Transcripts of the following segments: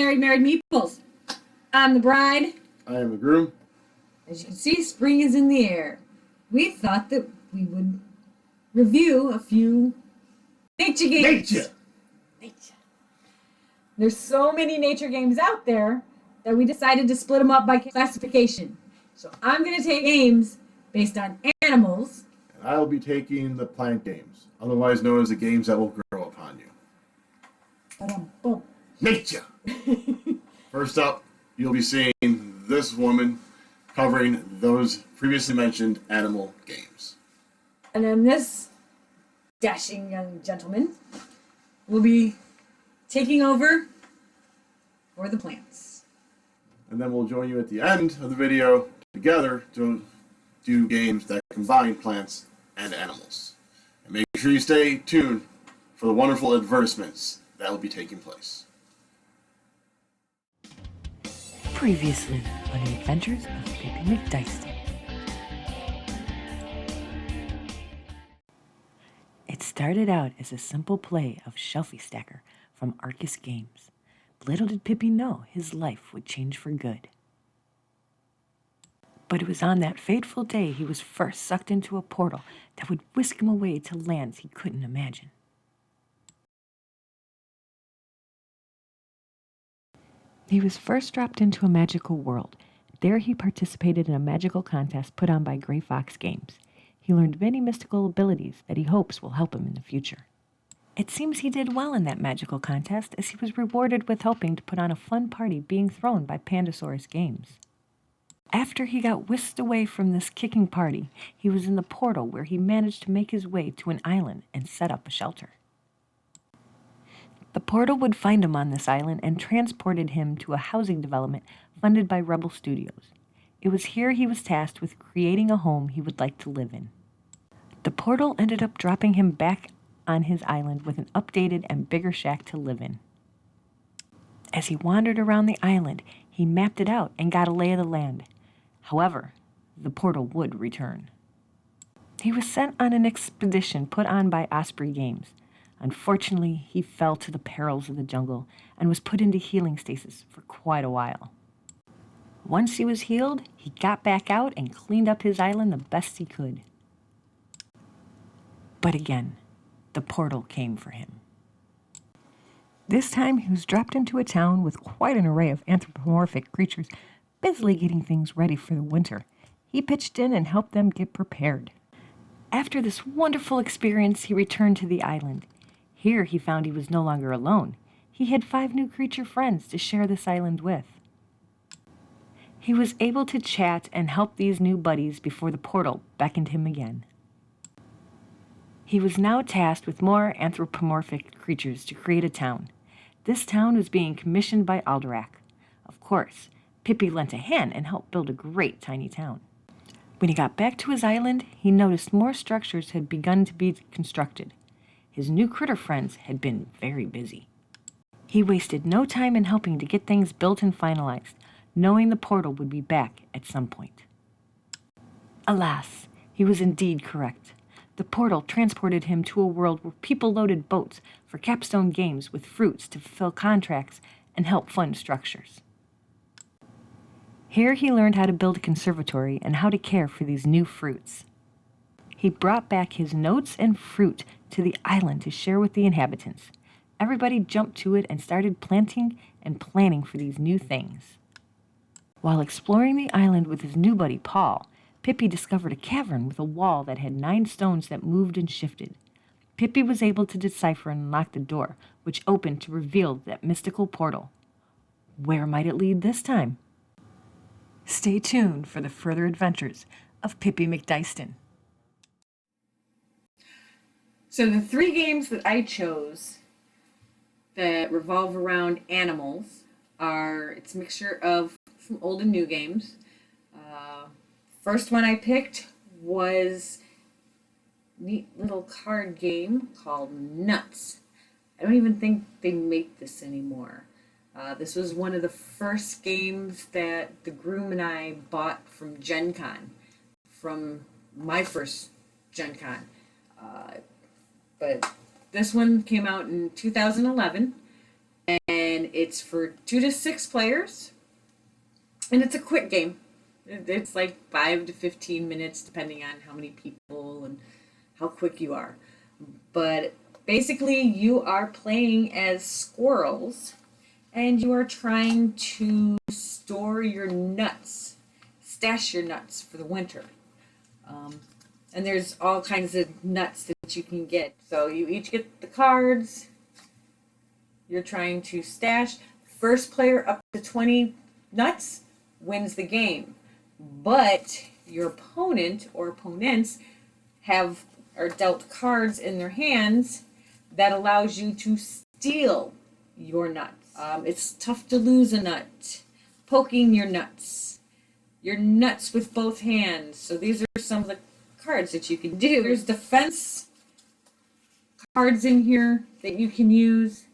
married Meeples. I'm the bride. I am the groom. As you can see, spring is in the air. We thought that we would review a few nature games. Nature. There's so many nature games out there that we decided to split them up by classification. So I'm going to take games based on animals. And I will be taking the plant games, otherwise known as the games that will grow upon you. Ba-dum-bum. Nature! First up, you'll be seeing this woman covering those previously mentioned animal games. And then this dashing young gentleman will be taking over for the plants. And then we'll join you at the end of the video together to do games that combine plants and animals. And make sure you stay tuned for the wonderful advertisements that will be taking place. Previously on the Adventures of Pippy McDyston. It started out as a simple play of Shelfie Stacker from Arcus Games. Little did Pippy know his life would change for good. But it was on that fateful day he was first sucked into a portal that would whisk him away to lands he couldn't imagine. He was first dropped into a magical world. There he participated in a magical contest put on by Grey Fox Games. He learned many mystical abilities that he hopes will help him in the future. It seems he did well in that magical contest, as he was rewarded with helping to put on a fun party being thrown by Pandasaurus Games. After he got whisked away from this kicking party, he was in the portal where he managed to make his way to an island and set up a shelter. The portal would find him on this island and transported him to a housing development funded by Rebel Studios. It was here he was tasked with creating a home he would like to live in. The portal ended up dropping him back on his island with an updated and bigger shack to live in. As he wandered around the island, he mapped it out and got a lay of the land. However, the portal would return. He was sent on an expedition put on by Osprey Games. Unfortunately, he fell to the perils of the jungle and was put into healing stasis for quite a while. Once he was healed, he got back out and cleaned up his island the best he could. But again, the portal came for him. This time he was dropped into a town with quite an array of anthropomorphic creatures busily getting things ready for the winter. He pitched in and helped them get prepared. After this wonderful experience, he returned to the island. Here he found he was no longer alone. He had 5 new creature friends to share this island with. He was able to chat and help these new buddies before the portal beckoned him again. He was now tasked with more anthropomorphic creatures to create a town. This town was being commissioned by Alderac. Of course, Pippy lent a hand and helped build a great tiny town. When he got back to his island, he noticed more structures had begun to be constructed. His new critter friends had been very busy. He wasted no time in helping to get things built and finalized, knowing the portal would be back at some point. Alas, he was indeed correct. The portal transported him to a world where people loaded boats for capstone games with fruits to fulfill contracts and help fund structures. Here he learned how to build a conservatory and how to care for these new fruits. He brought back his notes and fruit to the island to share with the inhabitants. Everybody jumped to it and started planting and planning for these new things. While exploring the island with his new buddy Paul, Pippy discovered a cavern with a wall that had 9 stones that moved and shifted. Pippy was able to decipher and unlock the door, which opened to reveal that mystical portal. Where might it lead this time? Stay tuned for the further adventures of Pippy McDyston. So the 3 games that I chose that revolve around animals are, it's a mixture of some old and new games. First one I picked was a neat little card game called Nuts. I don't even think they make this anymore. This was one of the first games that the groom and I bought from Gen Con, from my first Gen Con. But this one came out in 2011, and it's for 2 to 6 players, and it's a quick game. It's like 5 to 15 minutes, depending on how many people and how quick you are. But basically, you are playing as squirrels, and you are trying to store your nuts, stash your nuts for the winter. And there's all kinds of nuts that you can get. So you each get the cards. You're trying to stash. First player up to 20 nuts wins the game. But your opponent or opponents are dealt cards in their hands that allows you to steal your nuts. It's tough to lose a nut. Poking your nuts with both hands. So these are some of the cards that you can do. There's defense cards in here that you can use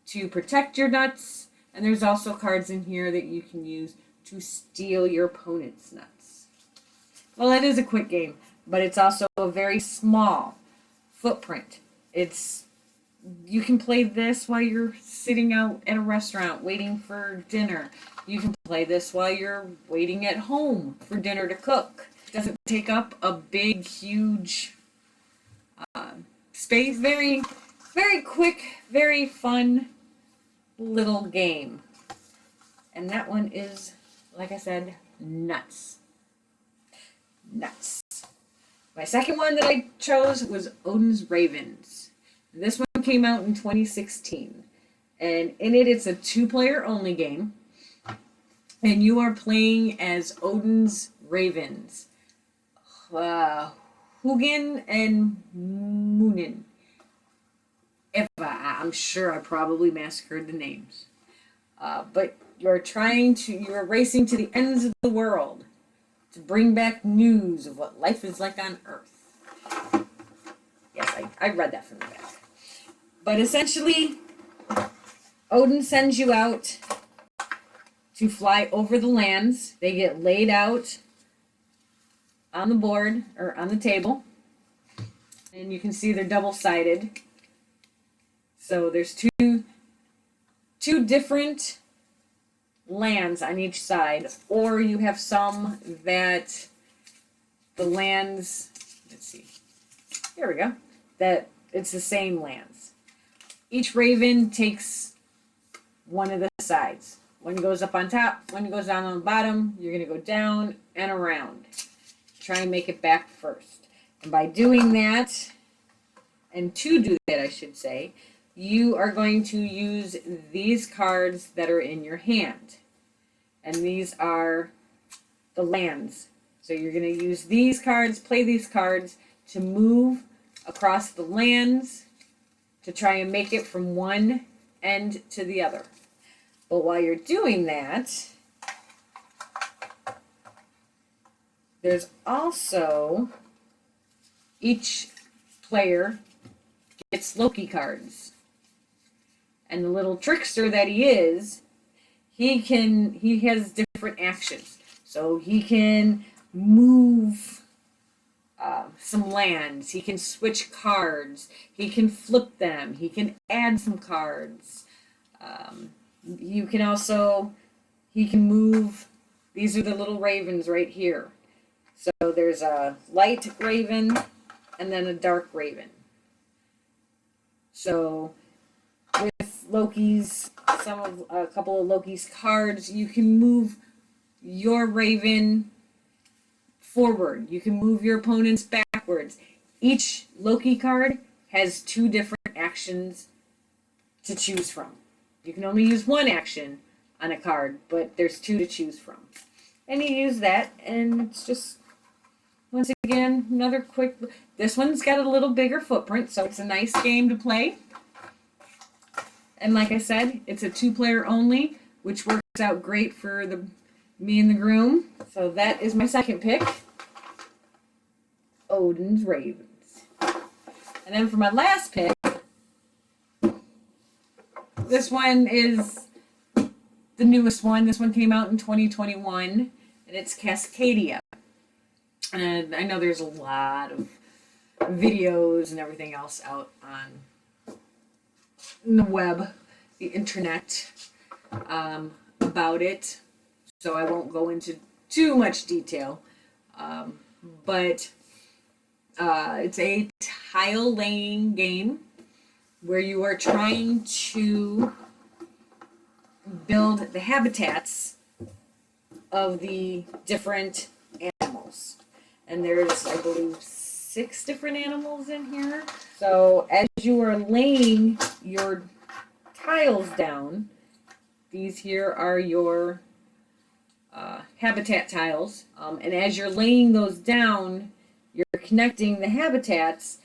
to protect your nuts, and there's also cards in here that you can use to steal your opponent's nuts. Well, it is a quick game, but it's also a very small footprint. You can play this while you're sitting out at a restaurant waiting for dinner. You can play this while you're waiting at home for dinner to cook. It doesn't take up a big, huge space. Very, very quick, very fun little game. And that one is, like I said, nuts. Nuts. My second one that I chose was Odin's Ravens. This one came out in 2016. And in it, it's a 2-player only game. And you are playing as Odin's Ravens. Hugin and Munin. I'm sure I probably massacred the names. But you're racing to the ends of the world to bring back news of what life is like on Earth. Yes, I read that from the back. But essentially, Odin sends you out to fly over the lands. They get laid out on the board or on the table. And you can see they're double-sided. So there's two different lands on each side, or you have some that the lands, let's see, here we go, that it's the same lands. Each raven takes one of the sides. One goes up on top, one goes down on the bottom. You're going to go down and around. Try and make it back first. And by doing that, and to do that, I should say, you are going to use these cards that are in your hand. And these are the lands. So you're going to use these cards, play these cards, to move across the lands to try and make it from one end to the other. But while you're doing that, there's also each player gets Loki cards. And the little trickster that he is, he has different actions. So he can move some lands. He can switch cards. He can flip them. He can add some cards. He can move. These are the little ravens right here. So there's a light raven and then a dark raven. So with Loki's, a couple of Loki's cards, you can move your raven forward. You can move your opponents backwards. Each Loki card has 2 different actions to choose from. You can only use 1 action on a card, but there's 2 to choose from. And you use that, and it's just, once again, another quick. This one's got a little bigger footprint, so it's a nice game to play. And like I said, it's a 2-player only, which works out great for me and the groom. So that is my second pick, Odin's Ravens. And then for my last pick, this one is the newest one. This one came out in 2021, and it's Cascadia. And I know there's a lot of videos and everything else out on the web the internet about it, so I won't go into too much detail. But it's a tile laying game where you are trying to build the habitats of the different animals. And there's, I believe, 6 different animals in here. So as you are laying your tiles down, these here are your habitat tiles. And as you're laying those down, you're connecting the habitats,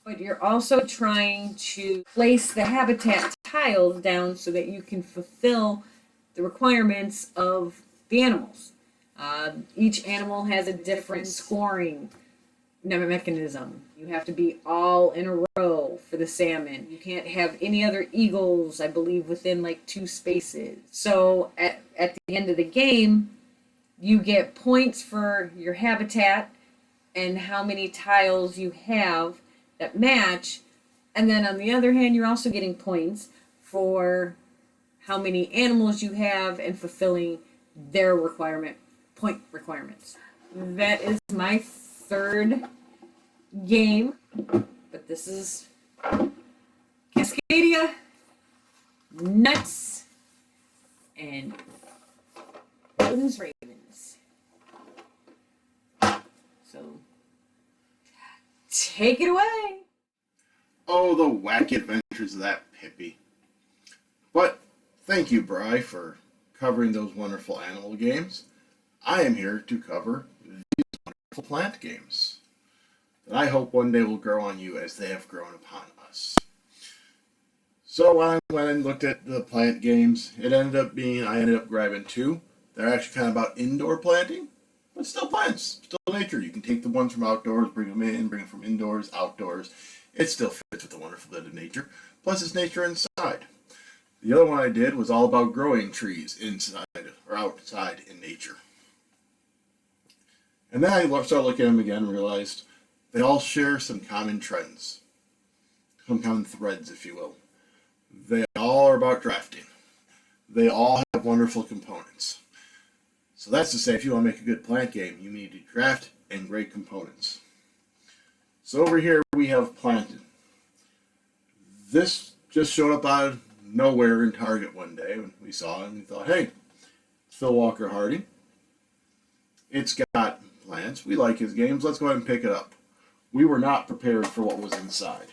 but you're also trying to place the habitat tiles down so that you can fulfill the requirements of the animals. Each animal has a different scoring mechanism. You have to be all in a row for the salmon. You can't have any other eagles, I believe, within like 2 spaces. So at the end of the game, you get points for your habitat and how many tiles you have that match. And then on the other hand, you're also getting points for how many animals you have and fulfilling their point requirements. That is my 3rd game, but this is Cascadia, Nuts, and Golden's Ravens. So, take it away. Oh, the wacky adventures of that Pippi. But thank you, Bri, for covering those wonderful animal games. I am here to cover these wonderful plant games that I hope one day will grow on you as they have grown upon us. So when I went and looked at the plant games, I ended up grabbing 2. They're actually kind of about indoor planting, but still plants, still nature. You can take the ones from outdoors, bring them in, bring them from indoors, outdoors. It still fits with the wonderful bit of nature. Plus it's nature inside. The other one I did was all about growing trees inside or outside in nature. And then I started looking at them again and realized they all share some common trends, some common threads, if you will. They all are about drafting. They all have wonderful components. So that's to say, if you want to make a good plant game, you need to draft and great components. So over here we have planting. This just showed up out of nowhere in Target one day when we saw it and we thought, hey, Phil Walker Hardy. It's got plants. We like his games. Let's go ahead and pick it up. We were not prepared for what was inside.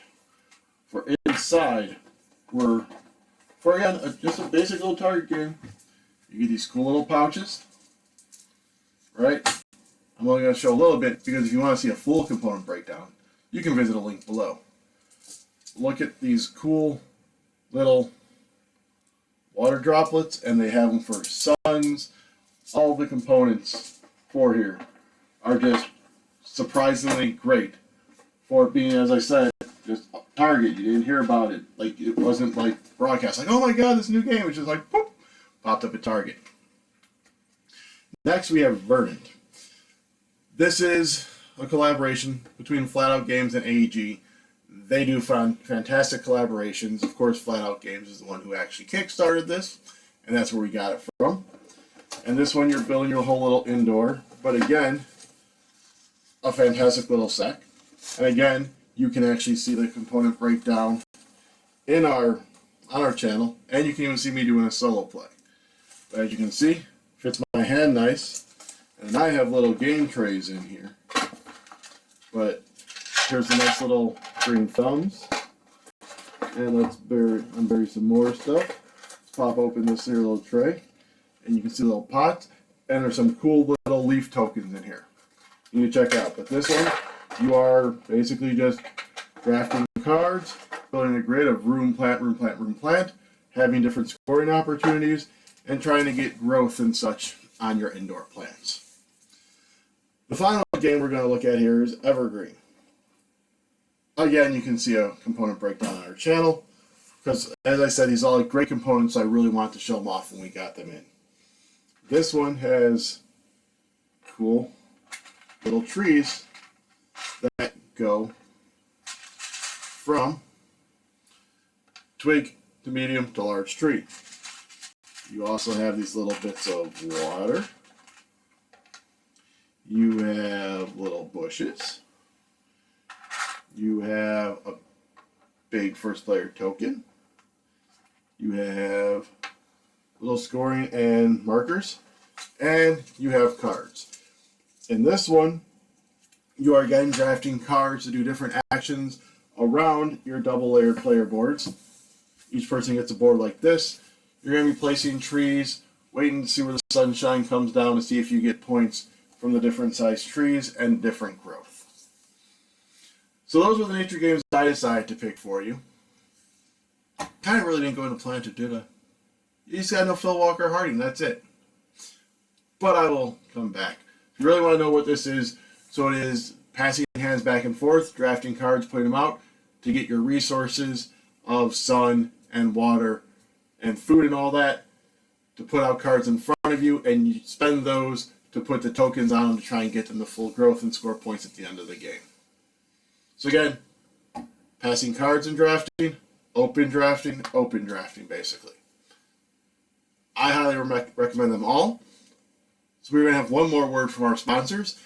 For inside were, again, just a basic little Target game. You get these cool little pouches, right? I'm only going to show a little bit because if you want to see a full component breakdown, you can visit a link below. Look at these cool little water droplets, and they have them for suns. All the components for here are just surprisingly great for it being, as I said, just Target. You didn't hear about it. Like, it wasn't like broadcast, like, oh my god, this new game. It's just like, boop, popped up at Target. Next, we have Verdant. This is a collaboration between Flat Out Games and AEG. They do fantastic collaborations. Of course, Flat Out Games is the one who actually kickstarted this, and that's where we got it from. And this one, you're building your whole little indoor, but again, a fantastic little set. And again, you can actually see the component breakdown on our channel, and you can even see me doing a solo play. But as you can see, fits my hand nice, and I have little game trays in here. But here's the nice little green thumbs, and let's unbury some more stuff. Let's pop open this here little tray, and you can see little pots, and there's some cool little leaf tokens in here you need to check out. But this one, you are basically just drafting cards, building a grid of room, plant, room, plant, room, plant, having different scoring opportunities, and trying to get growth and such on your indoor plants. The final game we're going to look at here is Evergreen. Again, you can see a component breakdown on our channel, because as I said, these are all great components, so I really wanted to show them off when we got them in. This one has cool little trees that go from twig to medium to large tree. You also have these little bits of water. You have little bushes. You have a big first player token. You have little scoring and markers. And you have cards. In this one, you are again drafting cards to do different actions around your double layered player boards. Each person gets a board like this. You're going to be placing trees, waiting to see where the sunshine comes down to see if you get points from the different sized trees and different growth. So those were the nature games I decided to pick for you. Kind of really didn't go into Planted, did I? You just got no Phil Walker Harding, that's it. But I will come back. If you really want to know what this is, so it is passing hands back and forth, drafting cards, putting them out to get your resources of sun and water and food and all that, to put out cards in front of you, and you spend those to put the tokens on them to try and get them to full growth and score points at the end of the game. So again, passing cards and drafting, open drafting, basically. I highly recommend them all. So we're going to have one more word from our sponsors,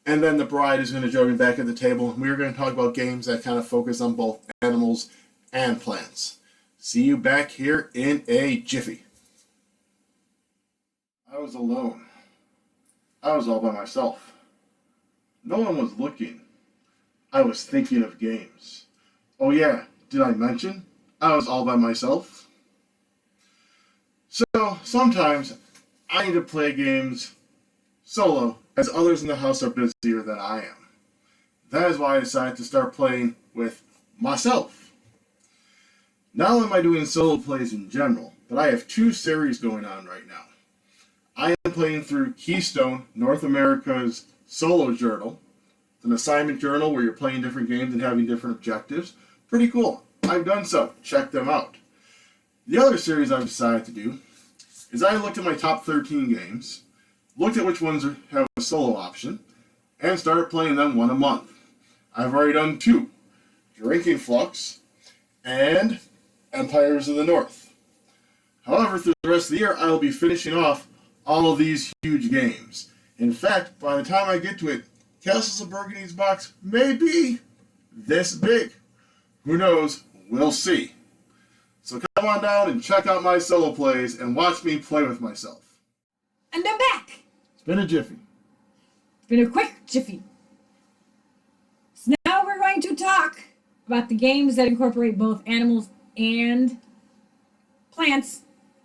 and then the bride is going to join me back at the table, and we're going to talk about games that kind of focus on both animals and plants. See you back here in a jiffy. I was alone. I was all by myself. No one was looking. I was thinking of games. Oh yeah, did I mention I was all by myself? So sometimes I need to play games solo, as others in the house are busier than I am. That is why I decided to start playing with myself. Not only am I doing solo plays in general, but I have two series going on right now. I am playing through Keystone, North America's solo journal. It's an assignment journal where you're playing different games and having different objectives. Pretty cool. I've done so. Check them out. The other series I've decided to do is I looked at my top 13 games, looked at which ones have a solo option, and started playing them one a month. I've already done 2, Drinking Flux and Empires of the North. However, through the rest of the year, I will be finishing off all of these huge games. In fact, by the time I get to it, Castles of Burgundy's box may be this big. Who knows? We'll see. So come on down and check out my solo plays and watch me play with myself. And I'm back. It's been a jiffy. It's been a quick jiffy. So now we're going to talk about the games that incorporate both animals and plants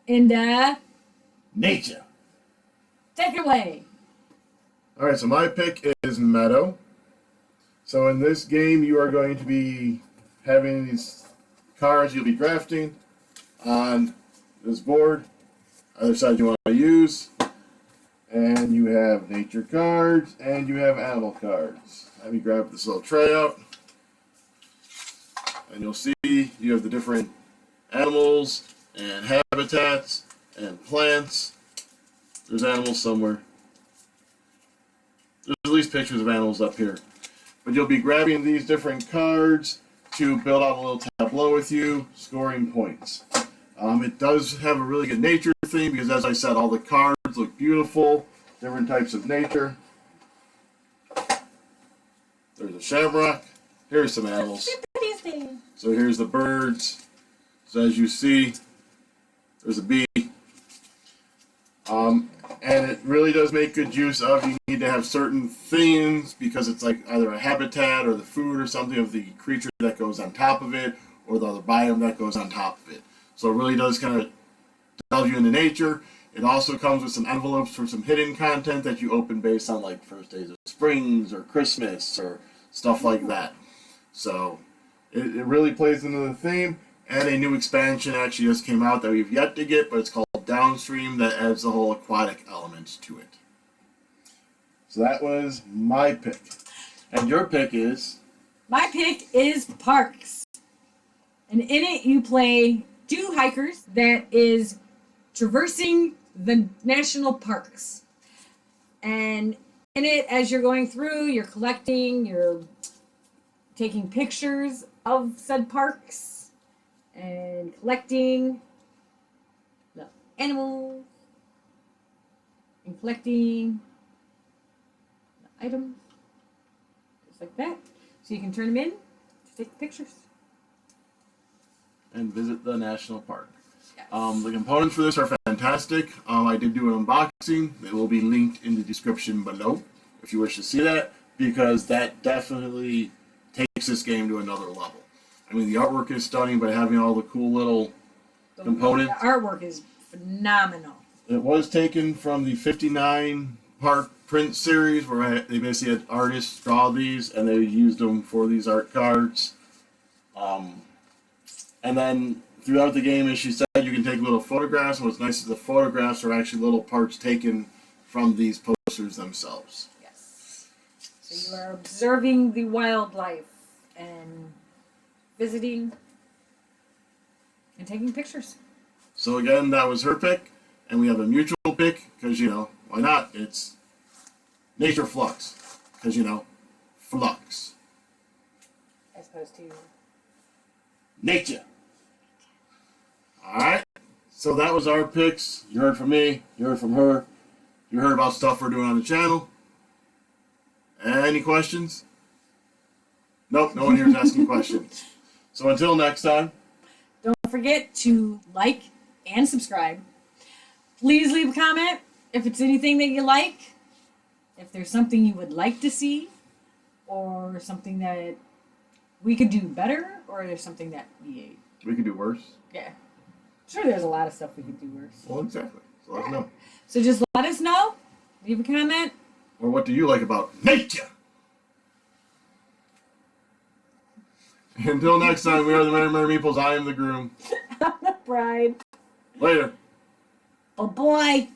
into nature. Take it away. Alright, so my pick is Meadow. So in this game, you are going to be having these cards you'll be drafting on this board. Either side you want to use. And you have nature cards and you have animal cards. Let me grab this little tray out. And you'll see you have the different animals and habitats and plants. There's animals somewhere. There's at least pictures of animals up here. But you'll be grabbing these different cards to build out a little tableau with you, scoring points. It does have a really good nature theme because, as I said, all the cards look beautiful, different types of nature. There's a shamrock. Here's some animals. So here's the birds. So as you see, there's a bee. And it really does make good use of, you need to have certain themes because it's like either a habitat or the food or something of the creature that goes on top of it or the other biome that goes on top of it. So it really does kind of delve you into nature. It also comes with some envelopes for some hidden content that you open based on like first days of springs or Christmas or stuff like that. So it really plays into the theme. And a new expansion actually just came out that we've yet to get, but it's called Downstream, that adds the whole aquatic element to it. So that was my pick. And your pick is? My pick is Parks. And in it you play 2 hikers that is traversing the national parks. And in it, as you're going through, you're collecting, you're taking pictures of said parks. and collecting the animals and collecting the items, just like that. So you can turn them in to take pictures. And visit the national park. Yes. The components for this are fantastic. I did do an unboxing. It will be linked in the description below if you wish to see that, because that definitely takes this game to another level. I mean, the artwork is stunning, but having all the cool little components. The artwork is phenomenal. It was taken from the 59 part print series where they basically had artists draw these and they used them for these art cards. And then throughout the game, as she said, you can take little photographs. And what's nice is the photographs are actually little parts taken from these posters themselves. Yes. So you are observing the wildlife and visiting and taking pictures. So again, that was her pick. And we have a mutual pick because, why not? It's Nature Flux. Because, flux. As opposed to nature. Alright. So that was our picks. You heard from me. You heard from her. You heard about stuff we're doing on the channel. Any questions? Nope, no one here is asking questions. So until next time. Don't forget to like and subscribe. Please leave a comment if it's anything that you like. If there's something you would like to see, or something that we could do better, or there's something that we could do worse. Yeah. Sure, there's a lot of stuff we could do worse. Well, exactly. So let us know. So just let us know. Leave a comment. Or what do you like about nature? Until next time, we are the Merry Meeples. I am the groom. I'm the bride. Later. Oh boy.